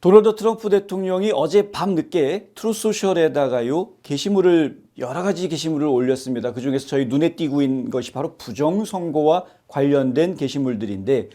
도널드 트럼프 대통령이 어제 밤늦게 트루소셜에다가요 여러 가지 게시물을 올렸습니다. 그중에서 저희 눈에 띄고 있는 것이 바로 부정선거와 관련된 게시물들인데,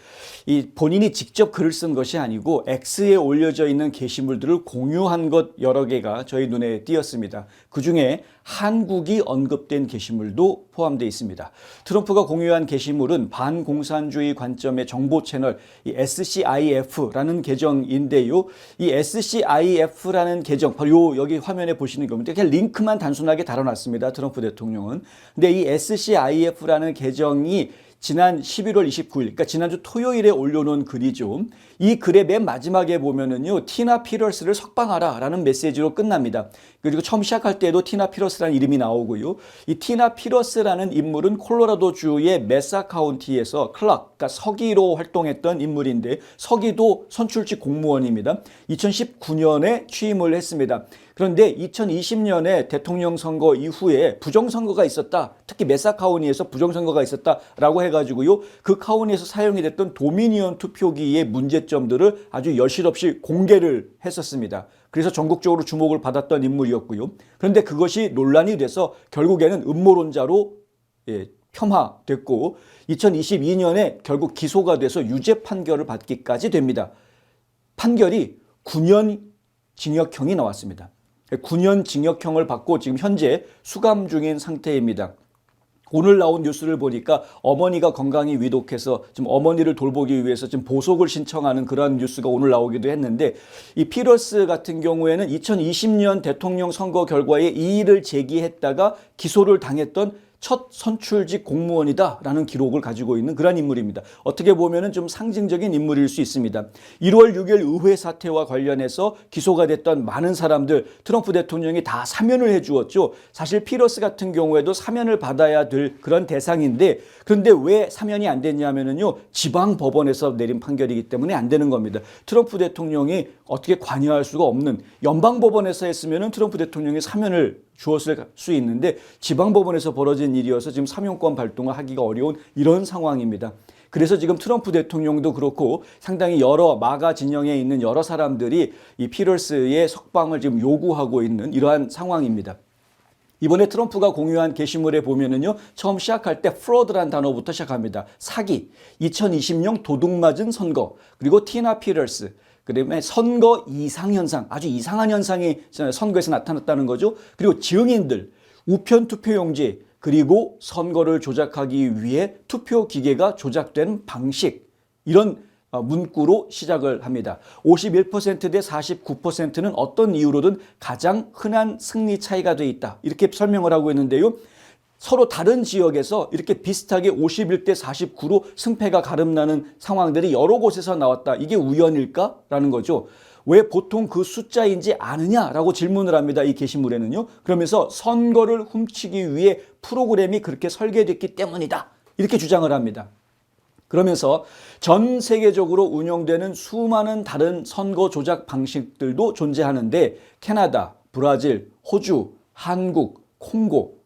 이 본인이 직접 글을 쓴 것이 아니고 X에 올려져 있는 게시물들을 공유한 것 여러 개가 저희 눈에 띄었습니다. 그중에 한국이 언급된 게시물도 포함되어 있습니다. 트럼프가 공유한 게시물은 반공산주의 관점의 정보 채널 이 SCIF라는 계정인데요. 이 SCIF라는 계정, 바로 여기 화면에 보시는 겁니다. 그냥 링크만 단순하게 달아놨습니다. 트럼프 대통령은. 근데 이 SCIF라는 계정이 지난 11월 29일, 그러니까 지난주 토요일에 올려놓은 글이죠. 이 글의 맨 마지막에 보면은요, 티나 피러스를 석방하라 라는 메시지로 끝납니다. 그리고 처음 시작할 때도 티나 피러스라는 이름이 나오고요. 이 티나 피러스라는 인물은 콜로라도주의 메사 카운티에서 클락, 그러니까 서기로 활동했던 인물인데, 서기도 선출직 공무원입니다. 2019년에 취임을 했습니다. 그런데 2020년에 대통령 선거 이후에 부정선거가 있었다. 특히 메사 카운티에서 부정선거가 있었다라고 해가지고요. 그 카운티에서 사용이 됐던 도미니언 투표기의 문제점들을 아주 여실없이 공개를 했었습니다. 그래서 전국적으로 주목을 받았던 인물이었고요. 그런데 그것이 논란이 돼서 결국에는 음모론자로 폄하됐고 2022년에 결국 기소가 돼서 유죄 판결을 받기까지 됩니다. 판결이 9년 징역형이 나왔습니다. 9년 징역형을 받고 지금 현재 수감 중인 상태입니다. 오늘 나온 뉴스를 보니까 어머니가 건강이 위독해서 지금 어머니를 돌보기 위해서 지금 보석을 신청하는 그런 뉴스가 오늘 나오기도 했는데, 이 피러스 같은 경우에는 2020년 대통령 선거 결과에 이의를 제기했다가 기소를 당했던 첫 선출직 공무원이다라는 기록을 가지고 있는 그런 인물입니다. 어떻게 보면은 좀 상징적인 인물일 수 있습니다. 1월 6일 의회 사태와 관련해서 기소가 됐던 많은 사람들, 트럼프 대통령이 다 사면을 해주었죠. 사실 피러스 같은 경우에도 사면을 받아야 될 그런 대상인데, 그런데 왜 사면이 안 됐냐면은요, 지방 법원에서 내린 판결이기 때문에 안 되는 겁니다. 트럼프 대통령이 어떻게 관여할 수가 없는, 연방 법원에서 했으면은 트럼프 대통령이 사면을 주었을 수 있는데 지방법원에서 벌어진 일이어서 지금 사면권 발동을 하기가 어려운 이런 상황입니다. 그래서 지금 트럼프 대통령도 그렇고 상당히 여러 마가 진영에 있는 여러 사람들이 이 피러스의 석방을 지금 요구하고 있는 이러한 상황입니다. 이번에 트럼프가 공유한 게시물에 보면은요, 처음 시작할 때 fraud란 단어부터 시작합니다. 사기, 2020년 도둑맞은 선거, 그리고 티나 피러스, 그다음에 선거 이상현상, 아주 이상한 현상이 선거에서 나타났다는 거죠. 그리고 증인들, 우편 투표용지, 그리고 선거를 조작하기 위해 투표 기계가 조작된 방식, 이런 문구로 시작을 합니다. 51% 대 49%는 어떤 이유로든 가장 흔한 승리 차이가 돼 있다, 이렇게 설명을 하고 있는데요. 서로 다른 지역에서 이렇게 비슷하게 51대 49로 승패가 가름나는 상황들이 여러 곳에서 나왔다. 이게 우연일까? 라는 거죠. 왜 보통 그 숫자인지 아느냐라고 질문을 합니다. 이 게시물에는요. 그러면서 선거를 훔치기 위해 프로그램이 그렇게 설계됐기 때문이다, 이렇게 주장을 합니다. 그러면서 전 세계적으로 운영되는 수많은 다른 선거 조작 방식들도 존재하는데, 캐나다, 브라질, 호주, 한국, 콩고,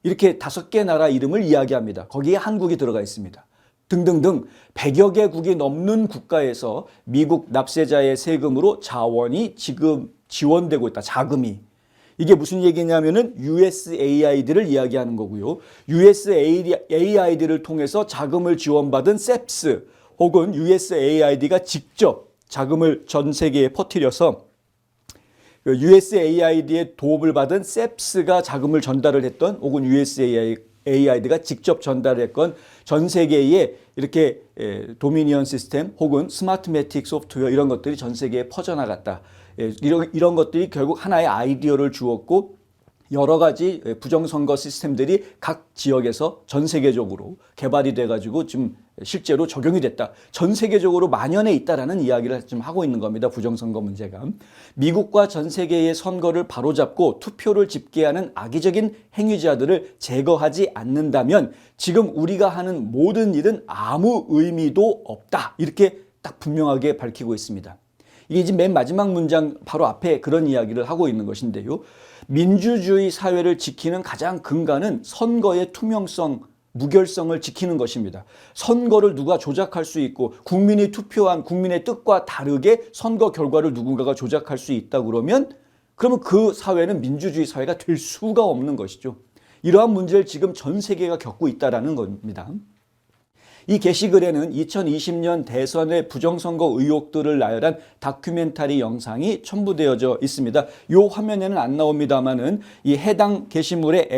이렇게 5개 나라 이름을 이야기합니다. 거기에 한국이 들어가 있습니다. 등등등 100여 개국이 넘는 국가에서 미국 납세자의 세금으로 자원이 지금 지원되고 있다. 자금이. 이게 무슨 얘기냐면은 USAID를 이야기하는 거고요. USAID를 통해서 자금을 지원받은 SEPS 혹은 USAID가 직접 자금을 전 세계에 퍼뜨려서 USAID의 도움을 받은 SEPS가 자금을 전달을 했던, 혹은 USAID가 직접 전달했건 전 세계에 이렇게 도미니언 시스템 혹은 스마트매틱 소프트웨어, 이런 것들이 전 세계에 퍼져나갔다. 이런 것들이 결국 하나의 아이디어를 주었고, 여러 가지 부정선거 시스템들이 각 지역에서 전 세계적으로 개발이 돼가지고 지금 실제로 적용이 됐다. 전 세계적으로 만연해 있다라는 이야기를 지금 하고 있는 겁니다. 부정선거 문제가. 미국과 전 세계의 선거를 바로잡고 투표를 집계하는 악의적인 행위자들을 제거하지 않는다면 지금 우리가 하는 모든 일은 아무 의미도 없다, 이렇게 딱 분명하게 밝히고 있습니다. 이게 지금 맨 마지막 문장 바로 앞에 그런 이야기를 하고 있는 것인데요. 민주주의 사회를 지키는 가장 근간은 선거의 투명성, 무결성을 지키는 것입니다. 선거를 누가 조작할 수 있고 국민이 투표한 국민의 뜻과 다르게 선거 결과를 누군가가 조작할 수 있다 그러면 그 사회는 민주주의 사회가 될 수가 없는 것이죠. 이러한 문제를 지금 전 세계가 겪고 있다는 겁니다. 이 게시글에는 2020년 대선의 부정선거 의혹들을 나열한 다큐멘터리 영상이 첨부되어져 있습니다. 이 화면에는 안 나옵니다만은 이 해당 게시물의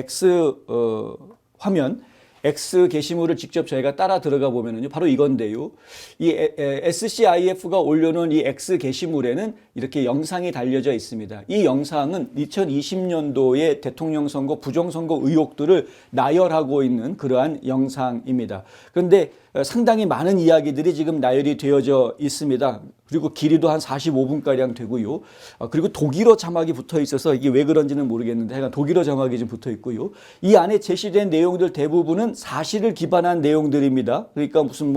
화면, X 게시물을 직접 저희가 따라 들어가 보면은요, 바로 이건데요. 이 SCIF가 올려놓은 이 X 게시물에는 이렇게 영상이 달려져 있습니다. 이 영상은 2020년도의 대통령 선거, 부정선거 의혹들을 나열하고 있는 그러한 영상입니다. 그런데 상당히 많은 이야기들이 지금 나열이 되어져 있습니다. 그리고 길이도 한 45분가량 되고요. 그리고 독일어 자막이 붙어 있어서 이게 왜 그런지는 모르겠는데 하여간 독일어 자막이 좀 붙어 있고요. 이 안에 제시된 내용들 대부분은 사실을 기반한 내용들입니다. 그러니까 무슨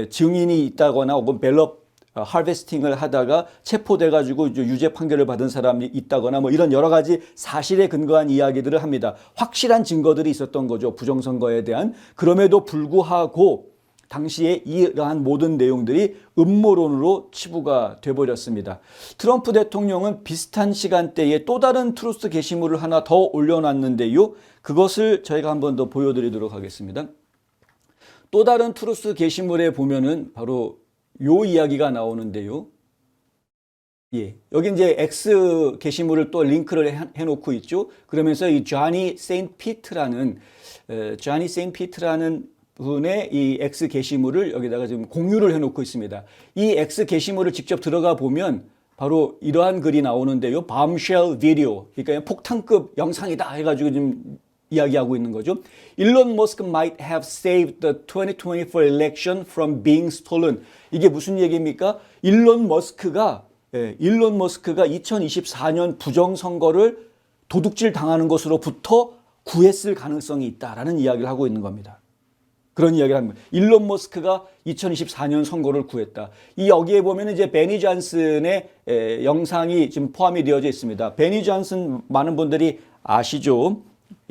증인이 있다거나 혹은 밸럿 하베스팅을 하다가 체포돼 가지고 유죄 판결을 받은 사람이 있다거나 이런 여러 가지 사실에 근거한 이야기들을 합니다. 확실한 증거들이 있었던 거죠. 부정선거에 대한. 그럼에도 불구하고 당시에 이러한 모든 내용들이 음모론으로 치부가 돼버렸습니다. 트럼프 대통령은 비슷한 시간대에 또 다른 트루스 게시물을 하나 더 올려놨는데요. 그것을 저희가 한 번 더 보여드리도록 하겠습니다. 또 다른 트루스 게시물에 보면은 바로 요 이야기가 나오는데요. 예, 여기 이제 X 게시물을 또 링크를 해놓고 있죠. 그러면서 이 조니 세인트 피트라는 분의 이 X 게시물을 여기다가 지금 공유를 해놓고 있습니다. 이 X 게시물을 직접 들어가 보면 바로 이러한 글이 나오는데요. bombshell video, 그러니까 폭탄급 영상이다 해가지고 지금 이야기하고 있는 거죠. 일론 머스크 might have saved the 2024 election from being stolen. 이게 무슨 얘기입니까? 일론 머스크가 2024년 부정선거를 도둑질 당하는 것으로부터 구했을 가능성이 있다라는 이야기를 하고 있는 겁니다. 그런 이야기를 합니다. 일론 머스크가 2024년 선거를 구했다. 여기에 보면 이제 베니 존슨의 영상이 지금 포함이 되어져 있습니다. 베니 존슨 많은 분들이 아시죠?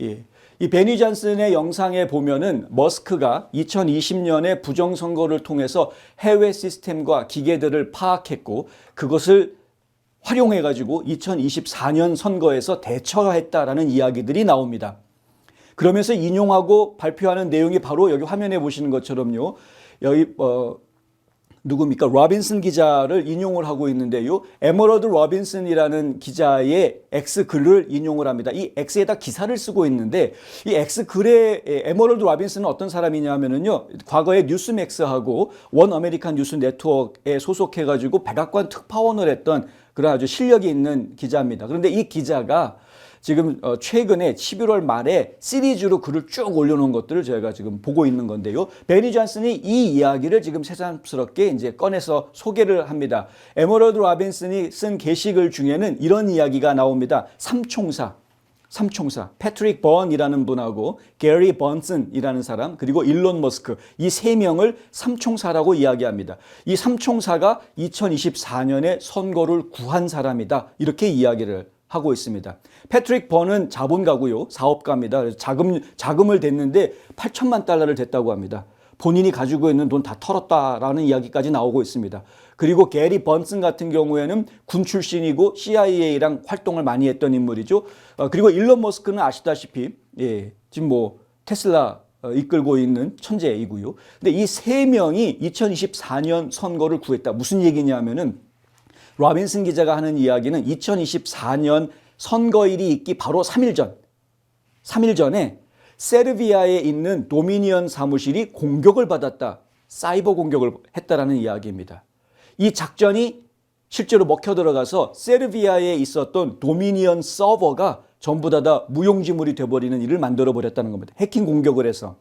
예. 이 베니 존슨의 영상에 보면은 머스크가 2020년에 부정선거를 통해서 해외 시스템과 기계들을 파악했고 그것을 활용해가지고 2024년 선거에서 대처했다라는 이야기들이 나옵니다. 그러면서 인용하고 발표하는 내용이 바로 여기 화면에 보시는 것처럼요. 여기 누굽니까? 로빈슨 기자를 인용을 하고 있는데요. 에머러드 로빈슨이라는 기자의 X 글을 인용을 합니다. 이 X에다 기사를 쓰고 있는데 이 X 글에 에머러드 로빈슨은 어떤 사람이냐면은요. 과거에 뉴스맥스하고 원 아메리칸 뉴스 네트워크에 소속해 가지고 백악관 특파원을 했던 그런 아주 실력이 있는 기자입니다. 그런데 이 기자가 지금 최근에 11월 말에 시리즈로 글을 쭉 올려놓은 것들을 저희가 지금 보고 있는 건데요. 베니 존슨이 이 이야기를 지금 새삼스럽게 이제 꺼내서 소개를 합니다. 에머러드 로빈슨이 쓴 게시글 중에는 이런 이야기가 나옵니다. 삼총사 패트릭 번이라는 분하고 게리 번슨이라는 사람 그리고 일론 머스크 이 세 명을 삼총사라고 이야기합니다. 이 삼총사가 2024년에 선거를 구한 사람이다. 이렇게 이야기를 하고 있습니다. 패트릭 번은 자본가고요. 사업가입니다. 그래서 자금을 댔는데 8천만 달러를 댔다고 합니다. 본인이 가지고 있는 돈 다 털었다라는 이야기까지 나오고 있습니다. 그리고 게리 번슨 같은 경우에는 군 출신이고 CIA랑 활동을 많이 했던 인물이죠. 그리고 일론 머스크는 아시다시피 지금 테슬라 이끌고 있는 천재이고요. 근데 이 세 명이 2024년 선거를 구했다. 무슨 얘기냐면은 로빈슨 기자가 하는 이야기는 2024년 선거일이 있기 바로 3일 전에 세르비아에 있는 도미니언 사무실이 공격을 받았다. 사이버 공격을 했다라는 이야기입니다. 이 작전이 실제로 먹혀 들어가서 세르비아에 있었던 도미니언 서버가 전부 다 무용지물이 돼버리는 일을 만들어 버렸다는 겁니다. 해킹 공격을 해서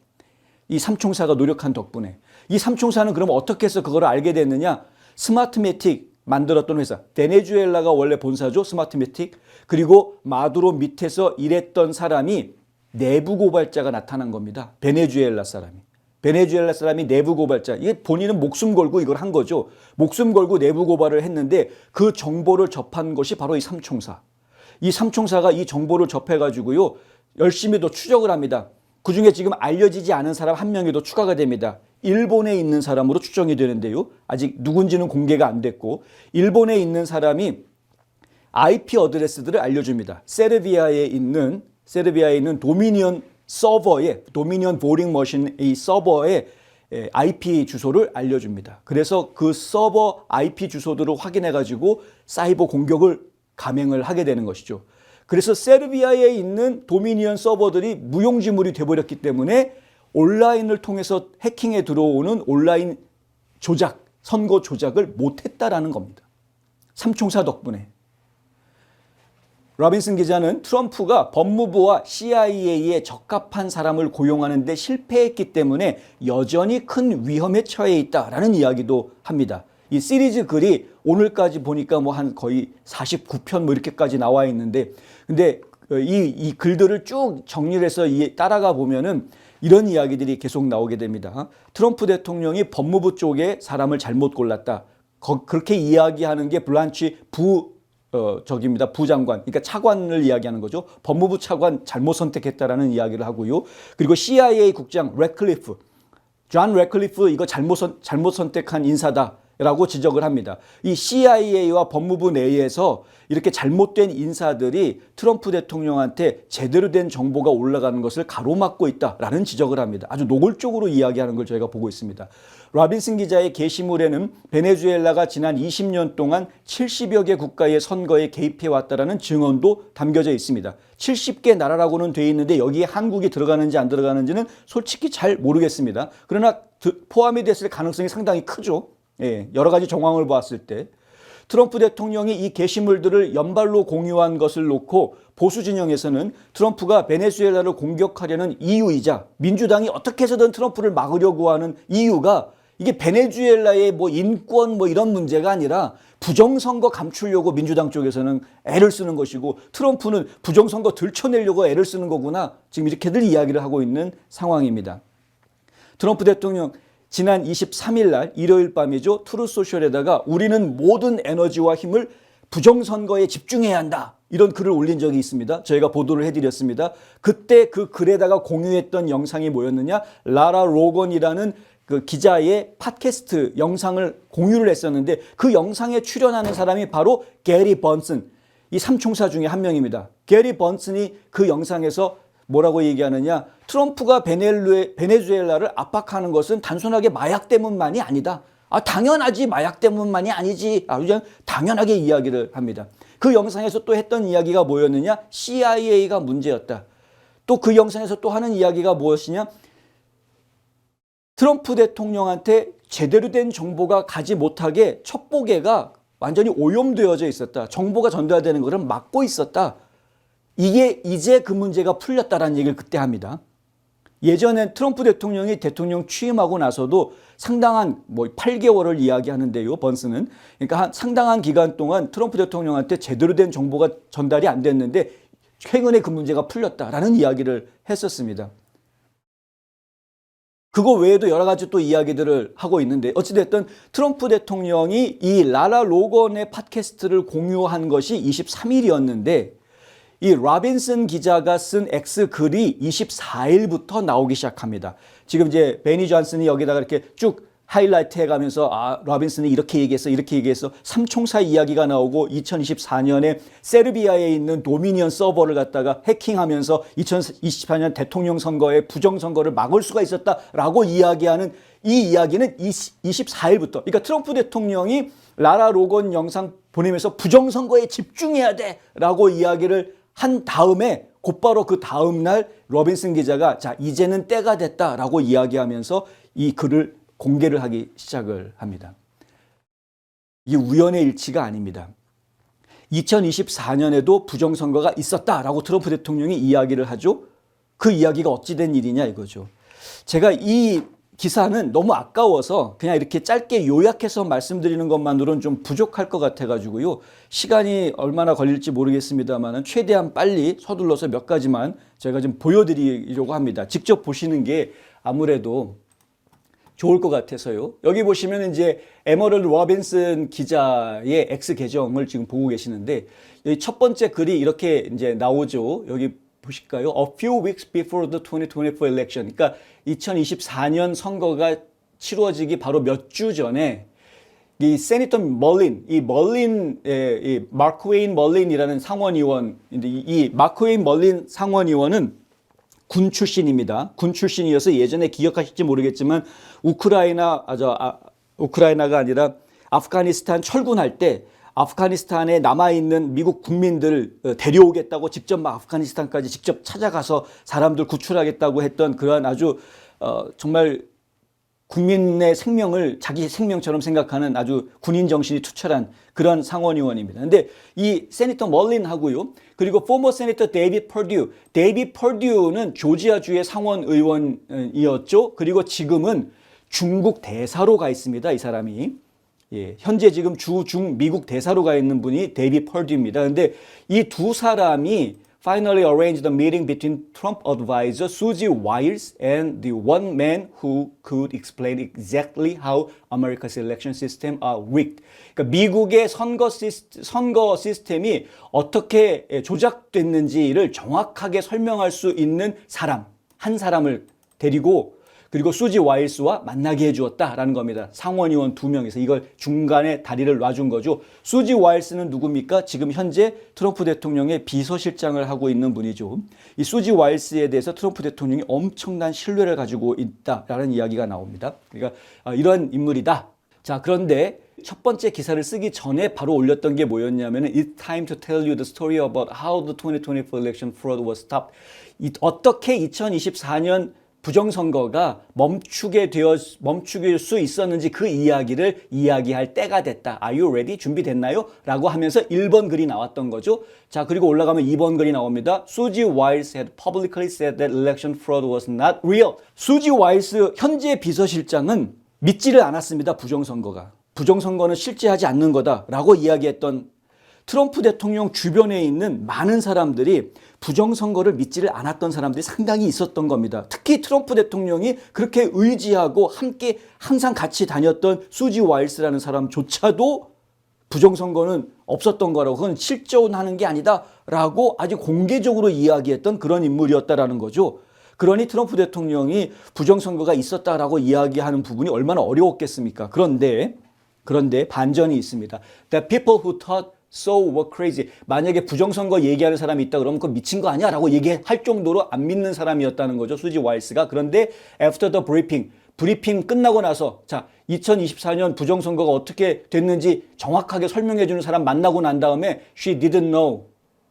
이 삼총사가 노력한 덕분에 이 삼총사는 그럼 어떻게 해서 그걸 알게 됐느냐? 스마트매틱 만들었던 회사 베네수엘라가 원래 본사죠. 스마트매틱. 그리고 마두로 밑에서 일했던 사람이 내부 고발자가 나타난 겁니다. 베네수엘라 사람이 내부 고발자. 이게 본인은 목숨 걸고 이걸 한 거죠. 목숨 걸고 내부 고발을 했는데 그 정보를 접한 것이 바로 이 삼총사. 이 삼총사가 이 정보를 접해가지고요. 열심히 더 추적을 합니다. 그중에 지금 알려지지 않은 사람 한 명이 더 추가가 됩니다. 일본에 있는 사람으로 추정이 되는데요. 아직 누군지는 공개가 안 됐고 일본에 있는 사람이 IP 어드레스들을 알려줍니다. 세르비아에 있는 도미니언 서버에 도미니언 보링 머신 이 서버에 IP 주소를 알려줍니다. 그래서 그 서버 IP 주소들을 확인해 가지고 사이버 공격을 감행을 하게 되는 것이죠. 그래서 세르비아에 있는 도미니언 서버들이 무용지물이 돼버렸기 때문에 온라인을 통해서 해킹에 들어오는 온라인 조작, 선거 조작을 못했다라는 겁니다. 삼총사 덕분에. 로빈슨 기자는 트럼프가 법무부와 CIA에 적합한 사람을 고용하는 데 실패했기 때문에 여전히 큰 위험에 처해 있다라는 이야기도 합니다. 이 시리즈 글이 오늘까지 보니까 뭐 한 거의 49편 뭐 이렇게까지 나와 있는데 근데 이 글들을 쭉 정리를 해서 따라가 보면은 이런 이야기들이 계속 나오게 됩니다. 트럼프 대통령이 법무부 쪽에 사람을 잘못 골랐다. 그렇게 이야기하는 게 블란치 부장관, 그러니까 차관을 이야기하는 거죠. 법무부 차관 잘못 선택했다라는 이야기를 하고요. 그리고 CIA 국장 존 래클리프 이거 잘못 선택한 인사다라고 지적을 합니다. 이 CIA와 법무부 내에서 이렇게 잘못된 인사들이 트럼프 대통령한테 제대로 된 정보가 올라가는 것을 가로막고 있다라는 지적을 합니다. 아주 노골적으로 이야기하는 걸 저희가 보고 있습니다. 로빈슨 기자의 게시물에는 베네수엘라가 지난 20년 동안 70여 개 국가의 선거에 개입해 왔다라는 증언도 담겨져 있습니다. 70개 나라라고는 돼 있는데 여기에 한국이 들어가는지 안 들어가는지는 솔직히 잘 모르겠습니다. 그러나 포함이 됐을 가능성이 상당히 크죠. 예, 여러 가지 정황을 보았을 때. 트럼프 대통령이 이 게시물들을 연발로 공유한 것을 놓고 보수 진영에서는 트럼프가 베네수엘라를 공격하려는 이유이자 민주당이 어떻게 해서든 트럼프를 막으려고 하는 이유가 이게 베네수엘라의 뭐 인권 뭐 이런 문제가 아니라 부정선거 감추려고 민주당 쪽에서는 애를 쓰는 것이고 트럼프는 부정선거 들춰내려고 애를 쓰는 거구나. 지금 이렇게들 이야기를 하고 있는 상황입니다. 트럼프 대통령 지난 23일 날 일요일 밤이죠. 트루소셜에다가 우리는 모든 에너지와 힘을 부정선거에 집중해야 한다. 이런 글을 올린 적이 있습니다. 저희가 보도를 해드렸습니다. 그때 그 글에다가 공유했던 영상이 뭐였느냐? 라라 로건이라는 그 기자의 팟캐스트 영상을 공유를 했었는데 그 영상에 출연하는 사람이 바로 게리 번슨, 이 삼총사 중에 한 명입니다. 게리 번슨이 그 영상에서 뭐라고 얘기하느냐? 트럼프가 베네수엘라를 압박하는 것은 단순하게 마약 때문만이 아니다. 당연하지. 마약 때문만이 아니지. 그냥 당연하게 이야기를 합니다. 그 영상에서 또 했던 이야기가 뭐였느냐? CIA가 문제였다. 또 그 영상에서 또 하는 이야기가 무엇이냐? 트럼프 대통령한테 제대로 된 정보가 가지 못하게 첩보계가 완전히 오염되어져 있었다. 정보가 전달되는 것을 막고 있었다. 이게 이제 그 문제가 풀렸다라는 얘기를 그때 합니다. 예전엔 트럼프 대통령이 대통령 취임하고 나서도 상당한 8개월을 이야기하는데요. 번스는. 그러니까 상당한 기간 동안 트럼프 대통령한테 제대로 된 정보가 전달이 안 됐는데 최근에 그 문제가 풀렸다라는 이야기를 했었습니다. 그거 외에도 여러 가지 또 이야기들을 하고 있는데 어찌됐든 트럼프 대통령이 이 라라 로건의 팟캐스트를 공유한 것이 23일이었는데 이 로빈슨 기자가 쓴 X 글이 24일부터 나오기 시작합니다. 지금 이제 베니 존슨이 여기다가 이렇게 쭉 하이라이트 해가면서 로빈슨이 이렇게 얘기했어. 삼총사 이야기가 나오고 2024년에 세르비아에 있는 도미니언 서버를 갖다가 해킹하면서 2024년 대통령 선거에 부정선거를 막을 수가 있었다라고 이야기하는 이 이야기는 24일부터 그러니까 트럼프 대통령이 라라 로건 영상 보내면서 부정선거에 집중해야 돼라고 이야기를 한 다음에 곧바로 그 다음 날 로빈슨 기자가 자 이제는 때가 됐다라고 이야기하면서 이 글을 공개를 하기 시작을 합니다. 이게 우연의 일치가 아닙니다. 2024년에도 부정선거가 있었다라고 트럼프 대통령이 이야기를 하죠. 그 이야기가 어찌된 일이냐 이거죠. 제가 이 기사는 너무 아까워서 그냥 이렇게 짧게 요약해서 말씀드리는 것만으로는 좀 부족할 것 같아가지고요. 시간이 얼마나 걸릴지 모르겠습니다만 최대한 빨리 서둘러서 몇 가지만 제가 좀 보여드리려고 합니다. 직접 보시는 게 아무래도 좋을 것 같아서요. 여기 보시면 이제 에머럴드 로빈슨 기자의 X 계정을 지금 보고 계시는데 여기 첫 번째 글이 이렇게 이제 나오죠. 여기 보실까요? A few weeks before the 2024 election. 그러니까 2024년 선거가 치루어지기 바로 몇 주 전에 이 세니터 멀린, 이 마크 웨인 멀린이라는 상원의원인데 이 마크 웨인 멀린 상원의원은 군 출신입니다. 군 출신이어서 예전에 기억하실지 모르겠지만 우크라이나가 아니라 아프가니스탄 철군할 때 아프가니스탄에 남아있는 미국 국민들 데려오겠다고 직접 막 아프가니스탄까지 직접 찾아가서 사람들 구출하겠다고 했던 그런 아주 정말 국민의 생명을 자기 생명처럼 생각하는 아주 군인 정신이 투철한 그런 상원의원입니다. 근데 이 세니터 멀린하고요. 그리고 포머 세니터 데이빗 퍼듀는 조지아주의 상원의원이었죠. 그리고 지금은 중국 대사로 가 있습니다. 이 사람이. 예, 현재 지금 중 미국 대사로 가 있는 분이 데이빗 퍼듀입니다. 근데 이 두 사람이 finally arranged a meeting between Trump advisor Susie Wiles and the one man who could explain exactly how America's election system are rigged. 그러니까 미국의 선거 시스템이 어떻게 조작됐는지를 정확하게 설명할 수 있는 사람, 한 사람을 데리고 그리고 수지 와일스와 만나게 해주었다라는 겁니다. 상원의원 2명에서 이걸 중간에 다리를 놔준 거죠. 수지 와일스는 누굽니까? 지금 현재 트럼프 대통령의 비서실장을 하고 있는 분이죠. 이 수지 와일스에 대해서 트럼프 대통령이 엄청난 신뢰를 가지고 있다라는 이야기가 나옵니다. 그러니까 이런 인물이다. 자, 그런데 첫 번째 기사를 쓰기 전에 바로 올렸던 게 뭐였냐면 It's time to tell you the story about how the 2024 election fraud was stopped. 어떻게 2024년 부정선거가 멈추게 수 있었는지 그 이야기를 이야기할 때가 됐다. Are you ready? 준비됐나요? 라고 하면서 1번 글이 나왔던 거죠. 자, 그리고 올라가면 2번 글이 나옵니다. Susie Wiles had publicly said that election fraud was not real. 수지 와일스 현재 비서실장은 믿지를 않았습니다. 부정선거는 실제하지 않는 거다라고 이야기했던 트럼프 대통령 주변에 있는 많은 사람들이 부정선거를 믿지를 않았던 사람들이 상당히 있었던 겁니다. 특히 트럼프 대통령이 그렇게 의지하고 함께 항상 같이 다녔던 수지 와일스라는 사람조차도 부정선거는 없었던 거라고 그건 실존하는 게 아니다라고 아주 공개적으로 이야기했던 그런 인물이었다라는 거죠. 그러니 트럼프 대통령이 부정선거가 있었다라고 이야기하는 부분이 얼마나 어려웠겠습니까? 그런데 반전이 있습니다. The people who thought so were crazy. 만약에 부정선거 얘기하는 사람이 있다 그러면 그거 미친 거 아니야? 라고 얘기할 정도로 안 믿는 사람이었다는 거죠. 수지 와일스가. 그런데 after the 브리핑 끝나고 나서 자 2024년 부정선거가 어떻게 됐는지 정확하게 설명해 주는 사람 만나고 난 다음에 she didn't know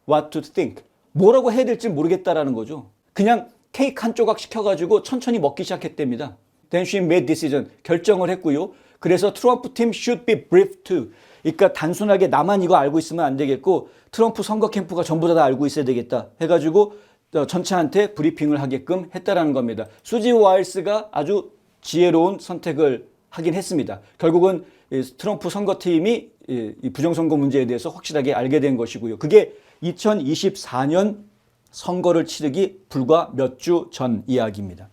what to think. 뭐라고 해야 될지 모르겠다라는 거죠. 그냥 케이크 한 조각 시켜가지고 천천히 먹기 시작했답니다. Then she made decision. 결정을 했고요. 그래서 트럼프 팀 should be briefed too. 그러니까 단순하게 나만 이거 알고 있으면 안 되겠고 트럼프 선거 캠프가 전부 다 알고 있어야 되겠다 해가지고 전체한테 브리핑을 하게끔 했다라는 겁니다. 수지 와일스가 아주 지혜로운 선택을 하긴 했습니다. 결국은 트럼프 선거팀이 이 부정선거 문제에 대해서 확실하게 알게 된 것이고요. 그게 2024년 선거를 치르기 불과 몇 주 전 이야기입니다.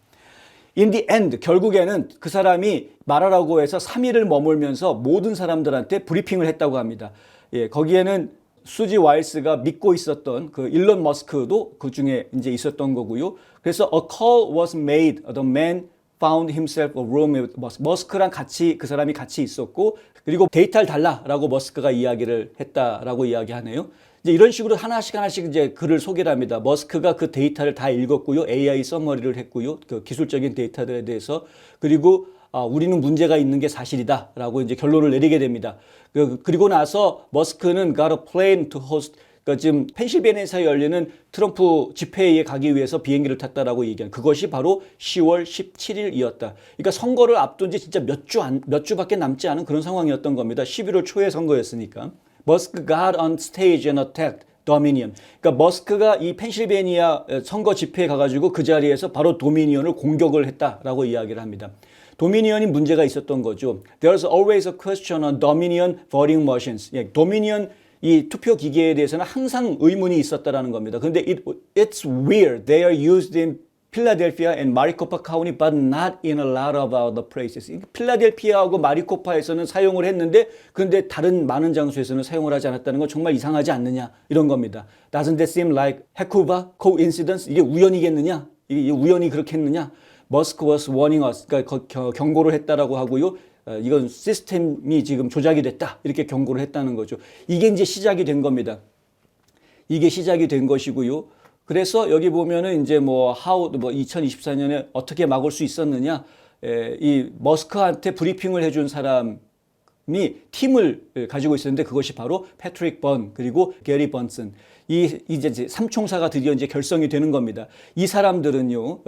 In the end, 결국에는 그 사람이 말하라고 해서 3일을 머물면서 모든 사람들한테 브리핑을 했다고 합니다. 예, 거기에는 수지 와일스가 믿고 있었던 그 일론 머스크도 그 중에 이제 있었던 거고요. 그래서 a call was made. The man found himself a room with 머스크랑 같이 그 사람이 같이 있었고 그리고 데이터를 달라라고 머스크가 이야기를 했다라고 이야기하네요. 이제 이런 식으로 하나씩 이제 글을 소개를 합니다. 머스크가 그 데이터를 다 읽었고요. AI 서머리를 했고요. 그 기술적인 데이터들에 대해서. 그리고 우리는 문제가 있는 게 사실이다라고 이제 결론을 내리게 됩니다. 그리고 나서 머스크는 got a plane to host. 그러니까 지금 펜실베니아에서 열리는 트럼프 집회에 가기 위해서 비행기를 탔다라고 얘기한 그것이 바로 10월 17일이었다. 그러니까 선거를 앞둔 지 진짜 몇 주밖에 남지 않은 그런 상황이었던 겁니다. 11월 초에 선거였으니까. 머스크 got on stage and attacked 도미니언. 그러니까 머스크가 이 펜실베니아 선거 집회에 가가지고 그 자리에서 바로 도미니언을 공격을 했다라고 이야기를 합니다. 도미니언이 문제가 있었던 거죠. There's always a question on Dominion voting machines. 예, 도미니언 이 투표 기계에 대해서는 항상 의문이 있었다라는 겁니다. 그런데 it's weird. They are used in 필라델피아 and 마리코파 카운티 but not in a lot of other places. 필라델피아하고 마리코파에서는 사용을 했는데 그런데 다른 많은 장소에서는 사용을 하지 않았다는 건 정말 이상하지 않느냐 이런 겁니다. Doesn't that seem like heck coincidence? 이게 우연이겠느냐? 이게 우연히 그렇게 했느냐? Musk was warning us. 그러니까 경고를 했다라고 하고요. 이건 시스템이 지금 조작이 됐다. 이렇게 경고를 했다는 거죠. 이게 이제 시작이 된 겁니다. 이게 시작이 된 것이고요. 그래서 여기 보면은 이제 뭐 2024년에 어떻게 막을 수 있었느냐? 이 머스크한테 브리핑을 해준 사람이 팀을 가지고 있었는데 그것이 바로 패트릭 번 그리고 게리 번슨 이제 삼총사가 드디어 이제 결성이 되는 겁니다. 이 사람들은요.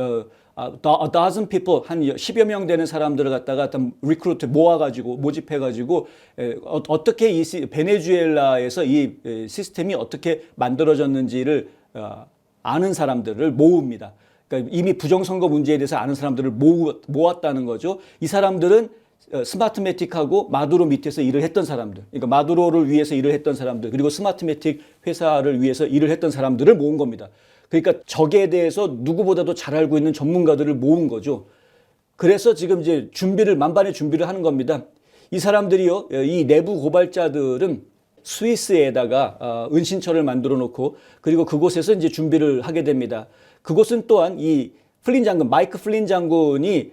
a dozen people 한 10여 명 되는 사람들을 갖다가 리크루트 모집해가지고 어떻게 이 베네수엘라에서 이 시스템이 어떻게 만들어졌는지를 아는 사람들을 모읍니다. 그러니까 이미 부정선거 문제에 대해서 아는 사람들을 모았다는 거죠. 이 사람들은 스마트매틱하고 마두로 밑에서 일을 했던 사람들, 그러니까 마두로를 위해서 일을 했던 사람들, 그리고 스마트매틱 회사를 위해서 일을 했던 사람들을 모은 겁니다. 그러니까 적에 대해서 누구보다도 잘 알고 있는 전문가들을 모은 거죠. 그래서 지금 이제 만반의 준비를 하는 겁니다. 이 사람들이요, 이 내부 고발자들은 스위스에다가 은신처를 만들어 놓고 그리고 그곳에서 이제 준비를 하게 됩니다. 그곳은 또한 이 마이크 플린 장군이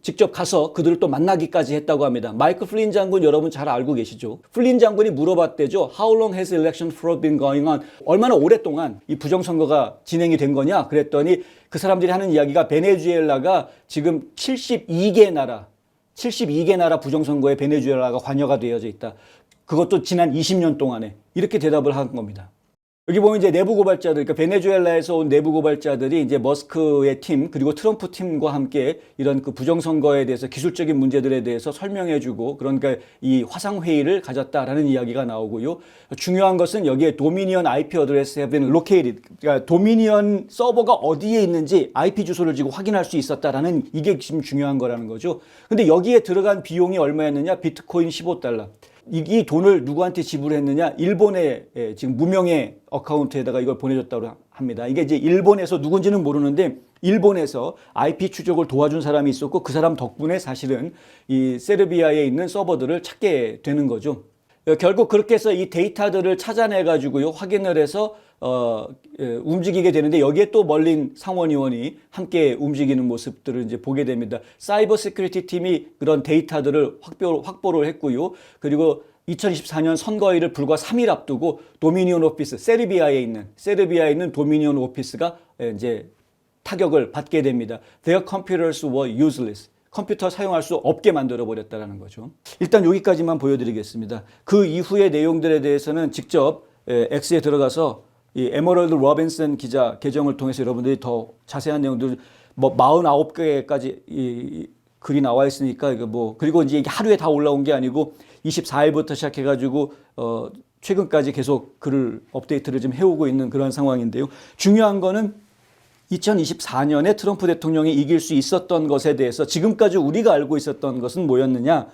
직접 가서 그들을 또 만나기까지 했다고 합니다. 마이크 플린 장군 여러분 잘 알고 계시죠? 플린 장군이 물어봤대죠. How long has election fraud been going on? 얼마나 오랫동안 이 부정선거가 진행이 된 거냐? 그랬더니 그 사람들이 하는 이야기가 베네수엘라가 지금 72개 나라 부정선거에 베네수엘라가 관여가 되어져 있다. 그것도 지난 20년 동안에 이렇게 대답을 한 겁니다. 여기 보면 이제 내부 고발자들, 그러니까 베네수엘라에서 온 내부 고발자들이 이제 머스크의 팀 그리고 트럼프 팀과 함께 이런 그 부정선거에 대해서 기술적인 문제들에 대해서 설명해주고 그러니까 이 화상회의를 가졌다라는 이야기가 나오고요. 중요한 것은 여기에 도미니언 IP address have been located. 그러니까 도미니언 서버가 어디에 있는지 IP 주소를 지금 확인할 수 있었다라는 이게 지금 중요한 거라는 거죠. 근데 여기에 들어간 비용이 얼마였느냐? 비트코인 15달러. 이 돈을 누구한테 지불했느냐? 일본의 지금 무명의 어카운트에다가 이걸 보내줬다고 합니다. 이게 이제 일본에서 누군지는 모르는데 일본에서 IP 추적을 도와준 사람이 있었고 그 사람 덕분에 사실은 이 세르비아에 있는 서버들을 찾게 되는 거죠. 결국 그렇게 해서 이 데이터들을 찾아내가지고요 확인을 해서 움직이게 되는데 여기에 또 멀린 상원의원이 함께 움직이는 모습들을 이제 보게 됩니다. 사이버 시큐리티 팀이 그런 데이터들을 확보를 했고요. 그리고 2024년 선거일을 불과 3일 앞두고 도미니언 오피스, 세르비아에 있는 도미니언 오피스가 이제 타격을 받게 됩니다. Their computers were useless. 컴퓨터 사용할 수 없게 만들어버렸다는 거죠. 일단 여기까지만 보여드리겠습니다. 그 이후의 내용들에 대해서는 직접 X에 들어가서 이 에머럴드 로빈슨 기자 계정을 통해서 여러분들이 더 자세한 내용들 49개까지 이 글이 나와 있으니까 이거 그리고 이제 이게 하루에 다 올라온 게 아니고 24일부터 시작해가지고 최근까지 계속 글을 업데이트를 좀 해오고 있는 그런 상황인데요. 중요한 거는 2024년에 트럼프 대통령이 이길 수 있었던 것에 대해서 지금까지 우리가 알고 있었던 것은 뭐였느냐?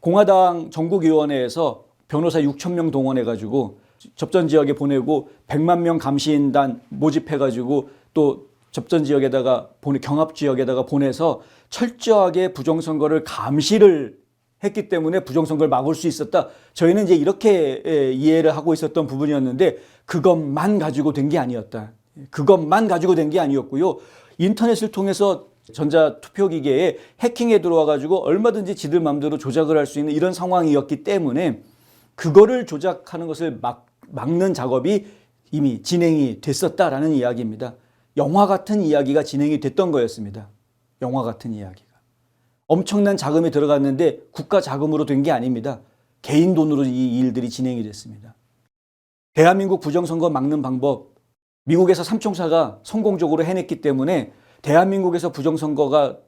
공화당 전국위원회에서 변호사 6,000명 동원해가지고 접전 지역에 보내고 100만 명 감시인단 모집해가지고 또 접전 지역에다가 경합 지역에다가 보내서 철저하게 부정선거를 감시를 했기 때문에 부정선거를 막을 수 있었다. 저희는 이제 이렇게 이해를 하고 있었던 부분이었는데 그것만 가지고 된 게 아니었다. 그것만 가지고 된 게 아니었고요. 인터넷을 통해서 전자투표기계에 해킹에 들어와가지고 얼마든지 지들 마음대로 조작을 할 수 있는 이런 상황이었기 때문에 그거를 조작하는 것을 막는 작업이 이미 진행이 됐었다라는 이야기입니다. 영화 같은 이야기가 진행이 됐던 거였습니다. 영화 같은 이야기가. 엄청난 자금이 들어갔는데 국가 자금으로 된 게 아닙니다. 개인 돈으로 이 일들이 진행이 됐습니다. 대한민국 부정선거 막는 방법, 미국에서 삼총사가 성공적으로 해냈기 때문에 대한민국에서 부정선거가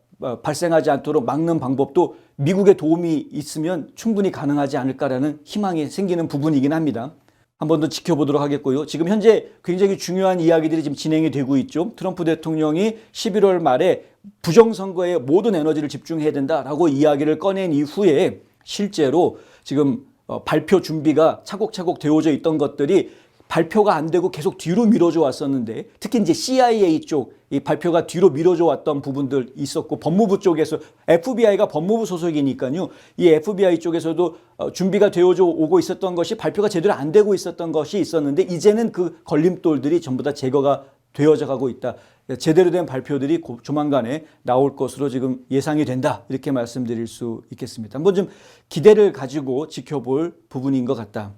발생하지 않도록 막는 방법도 미국의 도움이 있으면 충분히 가능하지 않을까라는 희망이 생기는 부분이긴 합니다. 한 번 더 지켜보도록 하겠고요. 지금 현재 굉장히 중요한 이야기들이 지금 진행이 되고 있죠. 트럼프 대통령이 11월 말에 부정선거에 모든 에너지를 집중해야 된다라고 이야기를 꺼낸 이후에 실제로 지금 발표 준비가 차곡차곡 되어져 있던 것들이 발표가 안 되고 계속 뒤로 미뤄져 왔었는데, 특히 이제 CIA 쪽 이 발표가 뒤로 미뤄져 왔던 부분들 있었고, 법무부 쪽에서 FBI가 법무부 소속이니까요. 이 FBI 쪽에서도 준비가 되어져 오고 있었던 것이 발표가 제대로 안 되고 있었던 것이 있었는데, 이제는 그 걸림돌들이 전부 다 제거가 되어져 가고 있다. 제대로 된 발표들이 조만간에 나올 것으로 지금 예상이 된다. 이렇게 말씀드릴 수 있겠습니다. 한번 좀 기대를 가지고 지켜볼 부분인 것 같다.